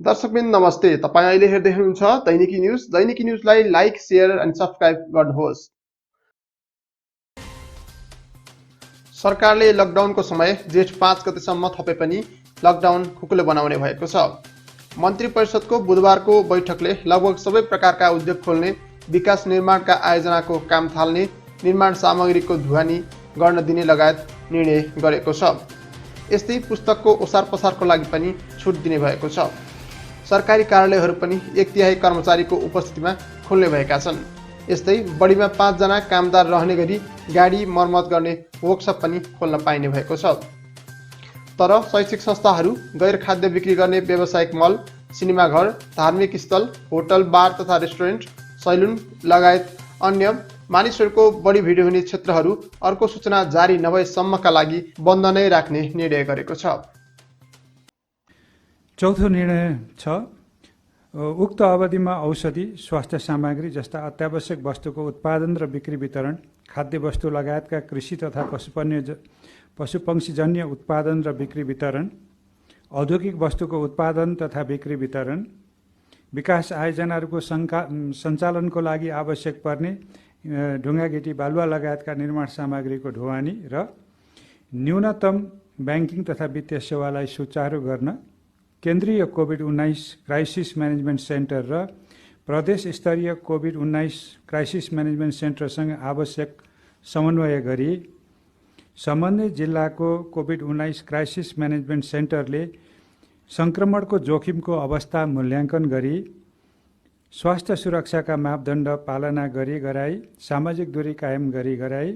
दर्शकबिन नमस्ते। तपाईँ अहिले हेर्दै हुनुहुन्छ दैनिकी न्युज। दैनिकी न्युजलाई लाइक, शेयर अनि सब्स्क्राइब गर्नुहोस्। सरकारले लकडाउनको समय जेठ 5 गतेसम्म थपे पनि लकडाउन खुकुलो बनाउने भएको छ। मन्त्री परिषदको बुधबारको बैठकले लगभग सबै प्रकारका उद्योग खोल्ने, विकास निर्माणका आयोजनाको काम थाल्ने, निर्माण सामग्रीको ढुवानी गर्न दिने लगायत निर्णय गरेको छ। यस्तै पुस्तकको ओसार पसारको लागि पनि छुट दिने भएको छ। सरकारी कार्यालयहरू पनि 1/3 कर्मचारीको उपस्थितिमा खोल्ने भएका छन्। यस्तै बढीमा 5 जना कामदार रहने गरी गाडी मर्मत गर्ने वर्कसप पनि खोल्न पाइने भएको छ। तर शैक्षिक संस्थाहरू, गैर खाद्य बिक्री गर्ने व्यावसायिक मल, सिनेमाघर, धार्मिक स्थल, होटल, बार तथा रेस्टुरेन्ट, सैलुन लगायत अन्य मानिसहरूको बढी भिड हुने क्षेत्रहरू अर्को सूचना जारी नभएसम्मका लागि बन्द नै राख्ने निर्णय गरेको छ। चौथो निर्णय छ उक्त अवधिमा औषधि, स्वास्थ्य सामग्री जस्ता अत्यावश्यक वस्तुको उत्पादन र बिक्री वितरण, खाद्य वस्तु लगायतका कृषि तथा पशुपक्षीजन्य उत्पादन र बिक्री वितरण, औद्योगिक वस्तुको उत्पादन तथा बिक्री वितरण, विकास आयोजनाहरूको सञ्चालनको लागि आवश्यक पर्ने ढुङ्गागिटी, बालुवा लगायतका निर्माण सामग्रीको ढुवानी र न्यूनतम ब्याङ्किङ तथा वित्तीय सेवालाई सुचारू गर्न केन्द्रीय कोभिड-19 क्राइसिस म्यानेजमेन्ट सेन्टर र प्रदेश स्तरीय कोभिड-19 क्राइसिस म्यानेजमेन्ट सेन्टरसँग आवश्यक समन्वय गरी सम्बन्धित जिल्लाको कोभिड-19 क्राइसिस म्यानेजमेन्ट सेन्टरले सङ्क्रमणको जोखिमको अवस्था मूल्याङ्कन गरी स्वास्थ्य सुरक्षाका मापदण्ड पालना गरी गराई, सामाजिक दूरी कायम गरी गराई,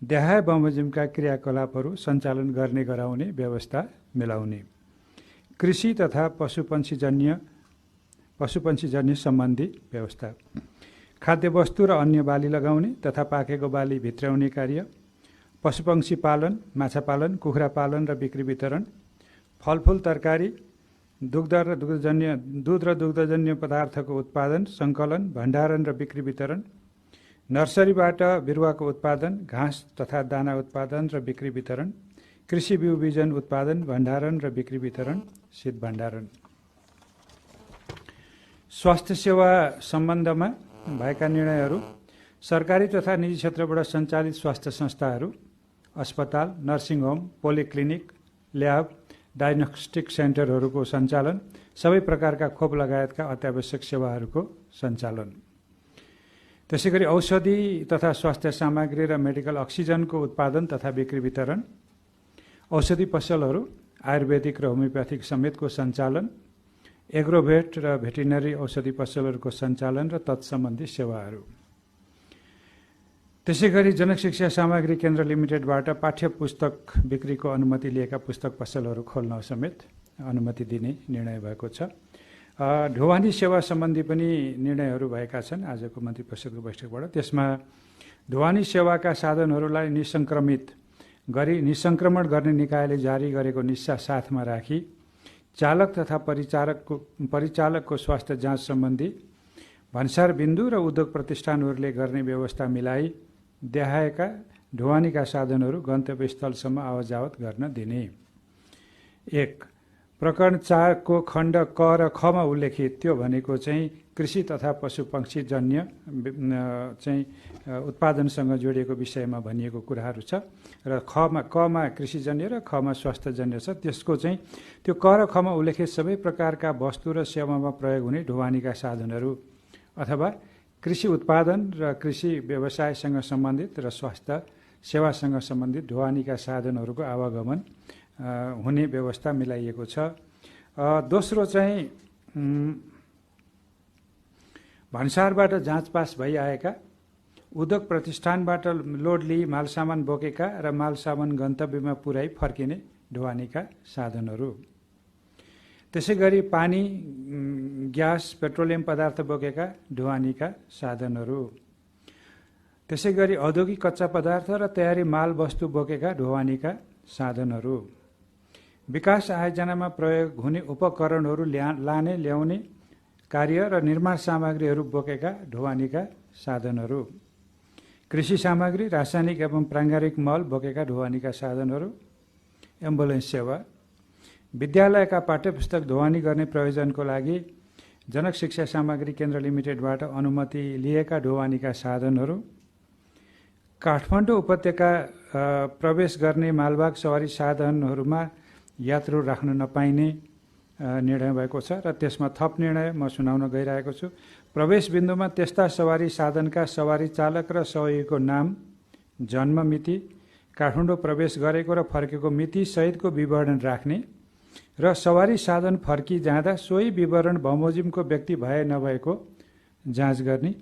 देहाय बमोजिमका क्रियाकलापहरू सञ्चालन गर्ने गराउने व्यवस्था मिलाउने, कृषि तथा पशुपक्षीजन्य सम्बन्धी व्यवस्था, खाद्य वस्तु र अन्य बाली लगाउने तथा पाकेको बाली भित्र्याउने कार्य, पशुपक्षी पालन, माछा पालन, कुखुरा पालन र बिक्री वितरण, फलफुल, तरकारी, दुध र दुग्धजन्य पदार्थको उत्पादन, सङ्कलन, भण्डारण र बिक्री वितरण, नर्सरीबाट बिरुवाको उत्पादन, घाँस तथा दाना उत्पादन र बिक्री वितरण, कृषि बिउ बिजन उत्पादन, भण्डारण र बिक्री वितरण, शीत भण्डारण। स्वास्थ्य सेवा सम्बन्धमा भएका निर्णयहरू सरकारी तथा निजी क्षेत्रबाट सञ्चालित स्वास्थ्य संस्थाहरू, अस्पताल, nursing home, polyclinic, lab, diagnostic सेन्टरहरूको सञ्चालन, सबै प्रकारका खोप लगायतका अत्यावश्यक सेवाहरूको सञ्चालन। त्यसैगरी औषधि तथा स्वास्थ्य सामग्री र मेडिकल अक्सिजनको उत्पादन तथा बिक्री वितरण, औषधि पसलहरू, आयुर्वेदिक र होमियोप्याथिक समेतको सञ्चालन, एग्रोभेट र भेटिनरी औषधि पसलहरूको सञ्चालन र तत्सम्बन्धी सेवाहरू। त्यसैगरी जनशिक्षा सामग्री केन्द्र लिमिटेडबाट पाठ्य पुस्तक बिक्रीको अनुमति लिएका पुस्तक पसलहरू खोल्न समेत अनुमति दिने निर्णय भएको छ। ढुवानी सेवा सम्बन्धी पनि निर्णयहरू भएका छन् आजको मन्त्री परिषदको बैठकबाट। त्यसमा ढुवानी सेवाका साधनहरूलाई निसङ्क्रमण गर्ने निकायले जारी गरेको निस्सा साथमा राखी चालक तथा परिचालकको स्वास्थ्य जाँच सम्बन्धी भन्सार बिन्दु र उद्योग प्रतिष्ठानहरूले गर्ने व्यवस्था मिलाई देखाएका ढुवानीका साधनहरू गन्तव्यस्थलसम्म आवत गर्न दिने। 1. प्रकरण 4 को खण्ड क र ख मा उल्लेखित त्यो भनेको चाहिँ कृषि तथा पशुपक्षीजन्य चाहिँ उत्पादनसँग जोडिएको विषयमा भनिएको कुराहरू छ र क मा कृषिजन्य र ख मा स्वास्थ्यजन्य छ। त्यसको चाहिँ त्यो क र ख मा उल्लेखित सबै प्रकारका वस्तु र सेवामा प्रयोग हुने ढुवानीका साधनहरू अथवा कृषि उत्पादन र कृषि व्यवसायसँग सम्बन्धित र स्वास्थ्य सेवासँग सम्बन्धित ढुवानीका साधनहरूको आवागमन हुने व्यवस्था मिलाइएको छ। दोस्रो चाहिँ भन्सारबाट जाँचपास भइआएका उद्योग प्रतिष्ठानबाट लोड लिई मालसामान बोकेका र मालसामान गन्तव्यमा पुर्याई फर्किने ढुवानीका साधनहरू। त्यसैगरी पानी, ग्यास, पेट्रोलियम पदार्थ बोकेका ढुवानीका साधनहरू। त्यसैगरी औद्योगिक कच्चा पदार्थ र तयारी माल वस्तु बोकेका ढुवानीका साधनहरू। विकास आयोजनामा प्रयोग हुने उपकरणहरू लाने ल्याउने कार्य र निर्माण सामग्रीहरू बोकेका ढुवानीका साधनहरू। कृषि सामग्री, रासायनिक एवं प्राङ्गारिक मल बोकेका ढुवानीका साधनहरू। एम्बुलेन्स सेवा, विद्यालयका पाठ्यपुस्तक ढुवानी गर्ने प्रयोजनको लागि जनक शिक्षा सामग्री केन्द्र लिमिटेडबाट अनुमति लिएका ढुवानीका साधनहरू, काठमाडौँ उपत्यका प्रवेश गर्ने मालवाहक सवारी साधनहरूमा यात्रु राख्न नपाइने निर्णय भएको छ र त्यसमा थप निर्णय म सुनाउन गइरहेको छु। प्रवेश बिन्दुमा त्यस्ता सवारी साधनका सवारी चालक र सहयोगीको नाम, जन्म मिति, काठमाडौँ प्रवेश गरेको र फर्केको मिति सहितको विवरण राख्ने र सवारी साधन फर्की जाँदा सोही विवरण बमोजिमको व्यक्ति भए नभएको जाँच गर्ने।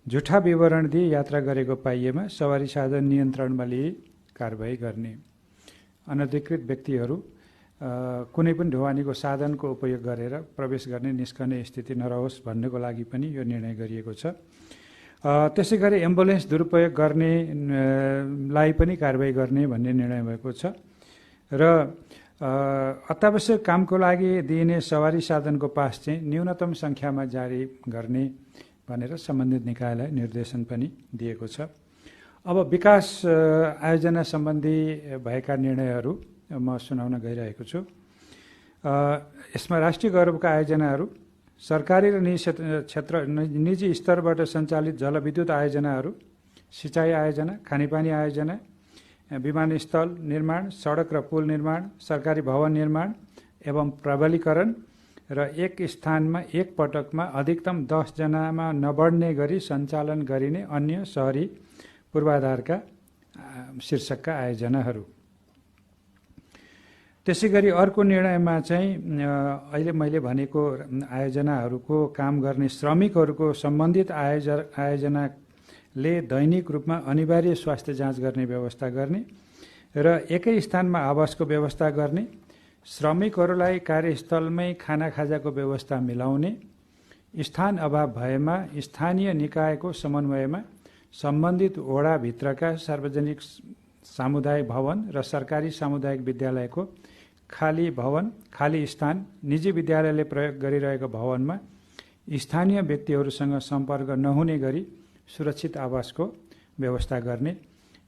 झुठा विवरण दिए यात्रा गरेको पाइएमा सवारी साधन नियन्त्रणमा लिए कारबाही गर्ने। अनधिकृत व्यक्तिहरू कुनै पनि ढुवानीको साधनको उपयोग गरेर प्रवेश गर्ने निस्कने स्थिति नरहोस् भन्नको लागि पनि यो निर्णय गरिएको छ। त्यसै गरी एम्बुलेन्स दुरुपयोग गर्नेलाई पनि कारबाही गर्ने भन्ने निर्णय भएको छ र अत्यावश्यक कामको लागि दिइने सवारी साधनको पास चाहिँ न्यूनतम सङ्ख्यामा जारी गर्ने भनेर सम्बन्धित निकायलाई निर्देशन पनि दिएको छ। अब विकास आयोजना सम्बन्धी भएका निर्णयहरू म सुनाउन गइरहेको छु। यसमा राष्ट्रिय गौरवका आयोजनाहरू, सरकारी र निजी स्तरबाट सञ्चालित जलविद्युत आयोजनाहरू, सिँचाइ आयोजना, खानेपानी आयोजना, विमानस्थल निर्माण, सडक र पुल निर्माण, सरकारी भवन निर्माण एवं प्रबलीकरण र एक स्थानमा एक पटकमा अधिकतम 10 जनामा नबढ्ने गरी सञ्चालन गरिने अन्य सहरी पूर्वाधारका शीर्षकका आयोजनाहरू। त्यसै गरी अर्को निर्णयमा चाहिँ अहिले मैले भनेको आयोजनाहरूको काम गर्ने श्रमिकहरूको सम्बन्धित आयोजनाले दैनिक रूपमा अनिवार्य स्वास्थ्य जाँच गर्ने व्यवस्था गर्ने र एकै स्थानमा आवासको व्यवस्था गर्ने, श्रमिकहरूलाई कार्यस्थलमै खाना खाजाको व्यवस्था मिलाउने, स्थान अभाव भएमा स्थानीय निकायको समन्वयमा सम्बन्धित वडाभित्रका सार्वजनिक सामुदायिक भवन र सरकारी सामुदायिक विद्यालयको खाली भवन, खाली स्थान, निजी विद्यालयले प्रयोग गरिरहेको भवनमा स्थानीय व्यक्तिहरूसँग सम्पर्क नहुने गरी सुरक्षित आवासको व्यवस्था गर्ने।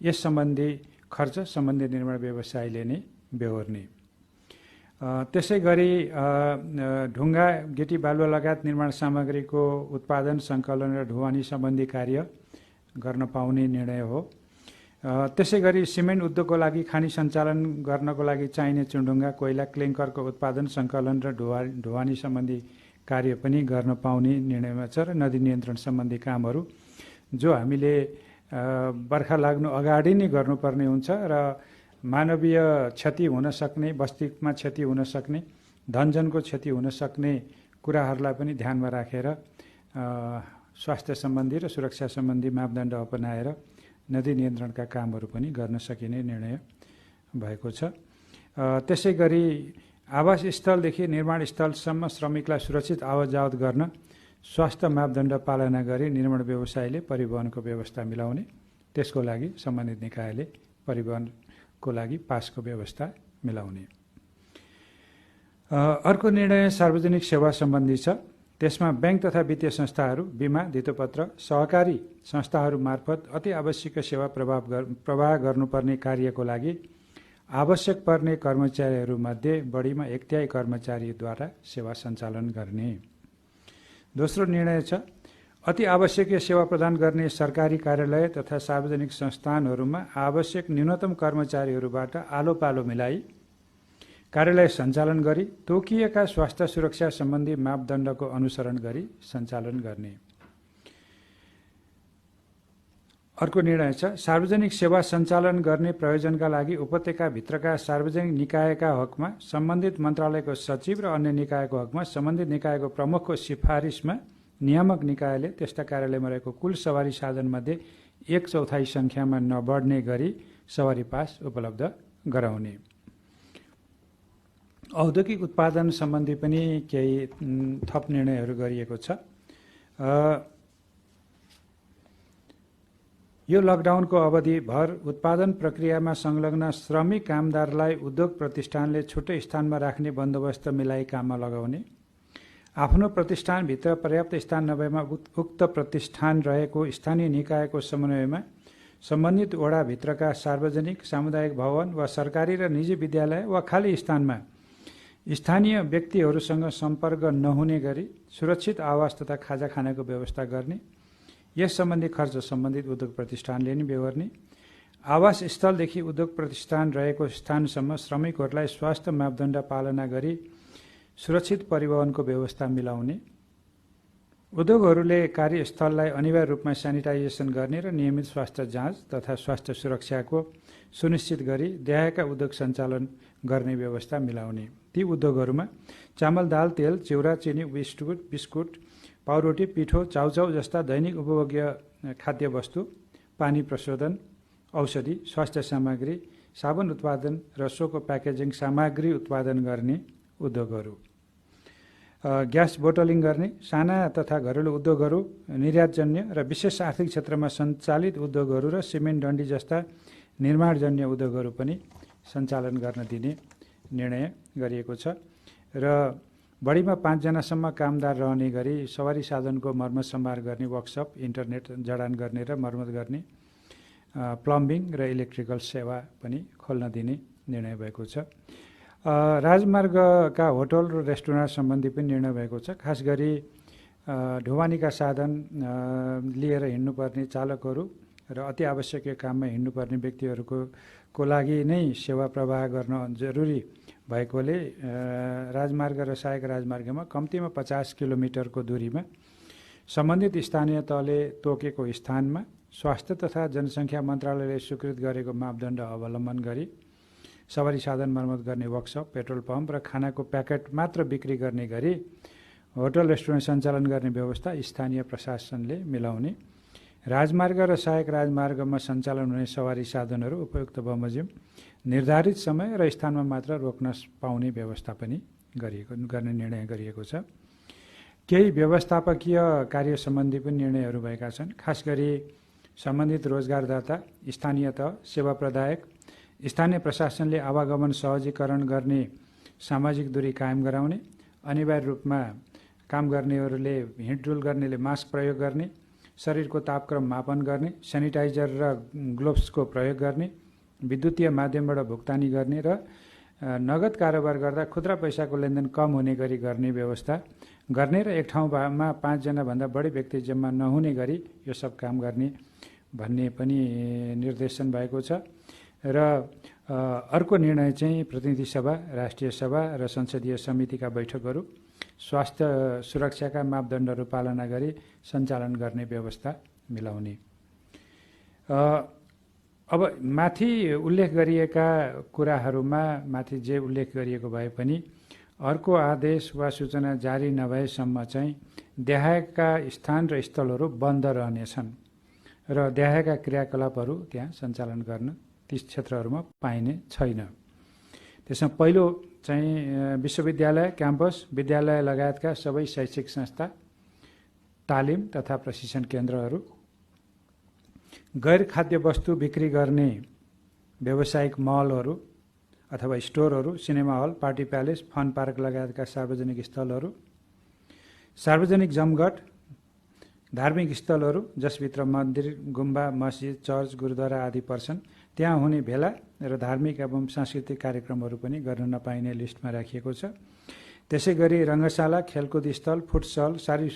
यस सम्बन्धी खर्च सम्बन्धित निर्माण व्यवसायले नै बेहोर्ने। त्यसै गरी ढुङ्गा, गिटी, बालुवा लगायत निर्माण सामग्रीको उत्पादन, सङ्कलन र ढुवानी सम्बन्धी कार्य गर्न पाउने निर्णय हो। त्यसै गरी सिमेन्ट उद्योगको लागि खानी सञ्चालन गर्नको लागि चाहिने चुनढुङ्गा, कोइला, क्लिङ्करको उत्पादन, सङ्कलन र ढुवानी सम्बन्धी कार्य पनि गर्न पाउने निर्णयमा छ। र नदी नियन्त्रण सम्बन्धी कामहरू जो हामीले बर्खा लाग्नु अगाडि नै गर्नुपर्ने हुन्छ र मानवीय क्षति हुन सक्ने, बस्तीमा क्षति हुन सक्ने, धनजनको क्षति हुन सक्ने कुराहरूलाई पनि ध्यानमा राखेर स्वास्थ्य सम्बन्धी र सुरक्षा सम्बन्धी मापदण्ड अपनाएर नदी नियन्त्रणका कामहरू पनि गर्न सकिने निर्णय भएको छ। त्यसै गरी आवास स्थलदेखि निर्माण स्थलसम्म श्रमिकलाई सुरक्षित आवत जावत गर्न स्वास्थ्य मापदण्ड पालना गरी निर्माण व्यवसायले परिवहनको व्यवस्था मिलाउने, त्यसको लागि सम्बन्धित निकायले परिवहनको लागि पासको व्यवस्था मिलाउने। अर्को निर्णय सार्वजनिक सेवा सम्बन्धी छ। त्यसमा ब्याङ्क तथा वित्तीय संस्थाहरू, बिमा, धितोपत्र, सहकारी संस्थाहरू मार्फत अति आवश्यक सेवा प्रवाह गर्नुपर्ने कार्यको लागि आवश्यक पर्ने कर्मचारीहरूमध्ये बढीमा 1/3 कर्मचारीद्वारा सेवा सञ्चालन गर्ने। दोस्रो निर्णय छ, अति आवश्यकीय सेवा प्रदान गर्ने सरकारी कार्यालय तथा सार्वजनिक संस्थानहरूमा आवश्यक न्यूनतम कर्मचारीहरूबाट आलो पालो मिलाई कार्यालय सञ्चालन गरी तोकिएका स्वास्थ्य सुरक्षा सम्बन्धी मापदण्डको अनुसरण गरी सञ्चालन गर्ने। अर्को निर्णय छ, सार्वजनिक सेवा सञ्चालन गर्ने प्रयोजनका लागि उपत्यकाभित्रका सार्वजनिक निकायका हकमा सम्बन्धित मन्त्रालयको सचिव र अन्य निकायको हकमा सम्बन्धित निकायको प्रमुखको सिफारिसमा नियामक निकायले त्यस्ता कार्यालयमा रहेको कुल सवारी साधनमध्ये 1/4 सङ्ख्यामा नबढ्ने गरी सवारी पास उपलब्ध गराउने। औद्योगिक उत्पादन सम्बन्धी पनि केही थप निर्णयहरू गरिएको छ। यो लकडाउनको अवधिभर उत्पादन प्रक्रियामा संलग्न श्रमिक कामदारलाई उद्योग प्रतिष्ठानले छुट्टै स्थानमा राख्ने बन्दोबस्त मिलाई काममा लगाउने, आफ्नो प्रतिष्ठानभित्र पर्याप्त स्थान नभएमा उक्त प्रतिष्ठान रहेको स्थानीय निकायको समन्वयमा सम्बन्धित वडाभित्रका सार्वजनिक सामुदायिक भवन वा सरकारी र निजी विद्यालय वा खाली स्थानमा स्थानीय व्यक्तिहरूसँग सम्पर्क नहुने गरी सुरक्षित आवास तथा खाजा खानाको व्यवस्था गर्ने, यस सम्बन्धी खर्च सम्बन्धित उद्योग प्रतिष्ठानले नै बेहोर्ने, आवास स्थलदेखि उद्योग प्रतिष्ठान रहेको स्थानसम्म श्रमिकहरूलाई स्वास्थ्य मापदण्ड पालना गरी सुरक्षित परिवहनको व्यवस्था मिलाउने, उद्योगहरूले कार्यस्थललाई अनिवार्य रूपमा सेनिटाइजेसन गर्ने र नियमित स्वास्थ्य जाँच तथा स्वास्थ्य सुरक्षाको सुनिश्चित गरी देहायका उद्योग सञ्चालन गर्ने व्यवस्था मिलाउने। ती उद्योगहरूमा चामल, दाल, तेल, चिउरा, चिनी, बिस्कुट, पाउरोटी, पिठो, चाउचाउ जस्ता दैनिक उपभोग्य खाद्य वस्तु, पानी प्रशोधन, औषधि, स्वास्थ्य सामग्री, साबुन उत्पादन र सोको प्याकेजिङ सामग्री उत्पादन गर्ने उद्योगहरू, ग्यास बोटलिङ गर्ने साना तथा घरेलु उद्योगहरू, निर्यातजन्य र विशेष आर्थिक क्षेत्रमा सञ्चालित उद्योगहरू र सिमेन्ट डन्डी जस्ता निर्माणजन्य उद्योगहरू पनि सञ्चालन गर्न दिने निर्णय गरिएको छ र बढीमा 5 जनासम्म कामदार रहने गरी सवारी साधनको मर्मत सम्भार गर्ने वर्कसप, इन्टरनेट जडान गर्ने र मर्मत गर्ने, प्लम्बिङ र इलेक्ट्रिकल सेवा पनि खोल्न दिने निर्णय भएको छ। राजमार्गका होटल र रेस्टुरेन्ट सम्बन्धी पनि निर्णय भएको छ। खास गरी ढुवानीका साधन लिएर हिँड्नुपर्ने चालकहरू र अति आवश्यकीय काममा हिँड्नुपर्ने व्यक्तिहरूको लागि नै सेवा प्रवाह गर्न जरुरी भएकोले राजमार्ग र सहायक राजमार्गमा कम्तीमा 50 किलोमिटरको दूरीमा सम्बन्धित स्थानीय तहले तोकेको स्थानमा स्वास्थ्य तथा जनसङ्ख्या मन्त्रालयले स्वीकृत गरेको मापदण्ड अवलम्बन गरी सवारी साधन मर्मत गर्ने वर्कसप, पेट्रोल पम्प र खानाको प्याकेट मात्र बिक्री गर्ने गरी होटल रेस्टुरेन्ट सञ्चालन गर्ने व्यवस्था स्थानीय प्रशासनले मिलाउने, राजमार्ग र सहायक राजमार्गमा सञ्चालन हुने सवारी साधनहरू उपयुक्त बमोजिम निर्धारित समय र स्थानमा मात्र रोक्न पाउने व्यवस्था पनि गर्ने निर्णय गरिएको छ। केही व्यवस्थापकीय कार्य सम्बन्धी पनि निर्णयहरू भएका छन्। खास गरी सम्बन्धित रोजगारदाता, स्थानीय तह, सेवा प्रदायक, स्थानीय प्रशासनले आवागमन सहजीकरण गर्ने सामाजिक दूरी कायम गराउने, अनिवार्य रूपमा काम गर्नेहरूले हिँडडुल गर्नेले मास्क प्रयोग गर्ने, शरीरको तापक्रम मापन गर्ने, सेनिटाइजर र ग्लोभ्सको प्रयोग गर्ने, विद्युतीय माध्यमबाट भुक्तानी गर्ने र नगद कारोबार गर्दा खुद्रा पैसाको लेनदेन कम हुने गरी गर्ने व्यवस्था गर्ने र एक ठाउँमा 5 जनाभन्दा बढी व्यक्ति जम्मा नहुने गरी यो सब काम गर्ने भन्ने पनि निर्देशन भएको छ। र अर्को निर्णय चाहिँ प्रतिनिधि सभा, राष्ट्रिय सभा र संसदीय समितिका बैठकहरू स्वास्थ्य सुरक्षाका मापदण्डहरू पालना गरी सञ्चालन गर्ने व्यवस्था मिलाउने। अब माथि उल्लेख गरिएका कुराहरूमा माथि जे उल्लेख गरिएको भए पनि अर्को आदेश वा सूचना जारी नभएसम्म चाहिँ देहायका स्थान र स्थलहरू बन्द रहनेछन् र देहायका क्रियाकलापहरू त्यहाँ सञ्चालन गर्न ती क्षेत्रहरूमा पाइने छैन। त्यसमा पहिलो चाहिँ विश्वविद्यालय, क्याम्पस, विद्यालय लगायतका सबै शैक्षिक संस्था, तालिम तथा प्रशिक्षण केन्द्रहरू, गैर खाद्य वस्तु बिक्री गर्ने व्यावसायिक मलहरू अथवा स्टोरहरू, cinema hall, party palace, fun park लगायतका सार्वजनिक स्थलहरू, सार्वजनिक जमघट, धार्मिक स्थलहरू जसभित्र मन्दिर, गुम्बा, मस्जिद, चर्च, गुरुद्वारा आदि पर्छन्, त्यहाँ हुने भेला र धार्मिक एवं सांस्कृतिक कार्यक्रमहरू पनि गर्न नपाइने लिस्टमा राखिएको छ। त्यसै गरी रङ्गशाला, खेलकुद स्थल, फुटसल, शारीरिक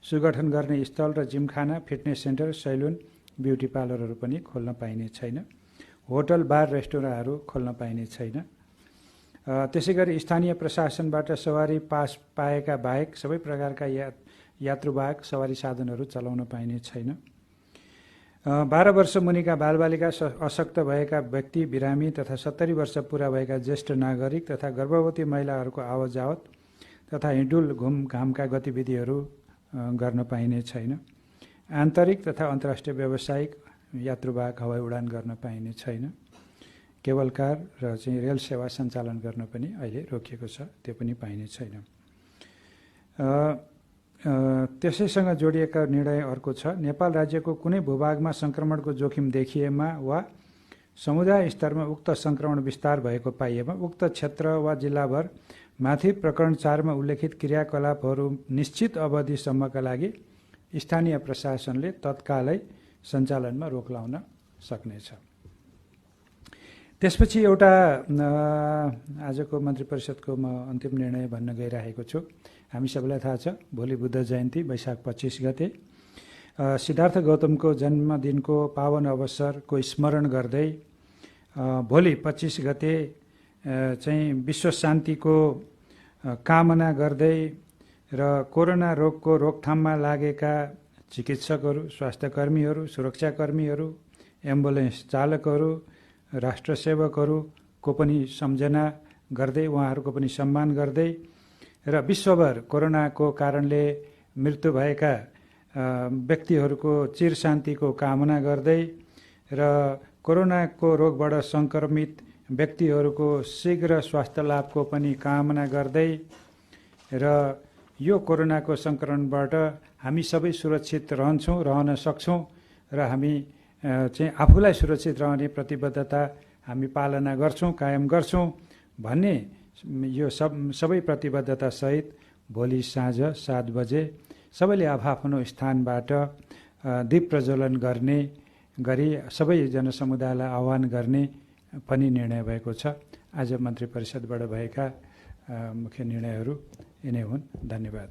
सुगठन गर्ने स्थल र gymkhana, fitness centre, salon, beauty पार्लरहरू पनि खोल्न पाइने छैन। होटल, बार, रेस्टुरेन्टहरू खोल्न पाइने छैन। त्यसै गरी स्थानीय प्रशासनबाट सवारी पास पाएका बाहेक सबै प्रकारका यात्रुवाहक सवारी साधनहरू चलाउन पाइने छैन। 12 वर्ष मुनिका बालबालिका, अशक्त भएका व्यक्ति, बिरामी तथा 70 वर्ष पुरा भएका ज्येष्ठ नागरिक तथा गर्भवती महिलाहरूको आवत जावत तथा हिँडुल घुमघामका गतिविधिहरू गर्न पाइने छैन। आन्तरिक तथा अन्तर्राष्ट्रिय व्यावसायिक यात्रुवाहक हवाई उडान गर्न पाइने छैन। केबल कार र चाहिँ रेल सेवा सञ्चालन गर्न पनि अहिले रोकिएको छ, त्यो पनि पाइने छैन। त्यसैसँग जोडिएका निर्णय अर्को छ। नेपाल राज्यको कुनै भूभागमा सङ्क्रमणको जोखिम देखिएमा वा समुदाय स्तरमा उक्त सङ्क्रमण विस्तार भएको पाइएमा उक्त क्षेत्र वा जिल्लाभर माथि प्रकरण 4 मा उल्लेखित क्रियाकलापहरू निश्चित अवधिसम्मका लागि स्थानीय प्रशासनले तत्कालै सञ्चालनमा रोक लाउन सक्नेछ। त्यसपछि एउटा आजको मन्त्री परिषदको म अन्तिम निर्णय भन्न गइरहेको छु। हामी सबैलाई थाहा छ भोलि बुद्ध जयन्ती वैशाख 25 गते सिद्धार्थ गौतमको जन्मदिनको पावन अवसरको स्मरण गर्दै भोलि 25 गते चाहिँ विश्व शान्तिको कामना गर्दै र कोरोना रोगको रोकथाममा लागेका चिकित्सकहरू, स्वास्थ्यकर्मीहरू, सुरक्षाकर्मीहरू, एम्बुलेन्स चालकहरू, राष्ट्रसेवकहरूको पनि सम्झना गर्दै उहाँहरूको पनि सम्मान गर्दै र विश्वभर कोरोनाको कारणले मृत्यु भएका व्यक्तिहरूको चिर शान्तिको कामना गर्दै र कोरोनाको रोगबाट सङ्क्रमित व्यक्तिहरूको शीघ्र स्वास्थ्य लाभको पनि कामना गर्दै र यो कोरोनाको सङ्क्रमणबाट हामी सबै सुरक्षित रहन सक्छौँ र हामी चाहिँ आफूलाई सुरक्षित रहने प्रतिबद्धता हामी पालना गर्छौँ, कायम गर्छौँ भन्ने यो सबै प्रतिबद्धता सहित भोलि साँझ 7 बजे सबैले आफ्नो स्थानबाट दीप प्रज्वलन गर्ने गरी सबै जनसमुदायलाई आह्वान गर्ने पनि निर्णय भएको छ। आज मन्त्री परिषदबाट भएका मुख्य निर्णयहरू यिनै हुन्। धन्यवाद।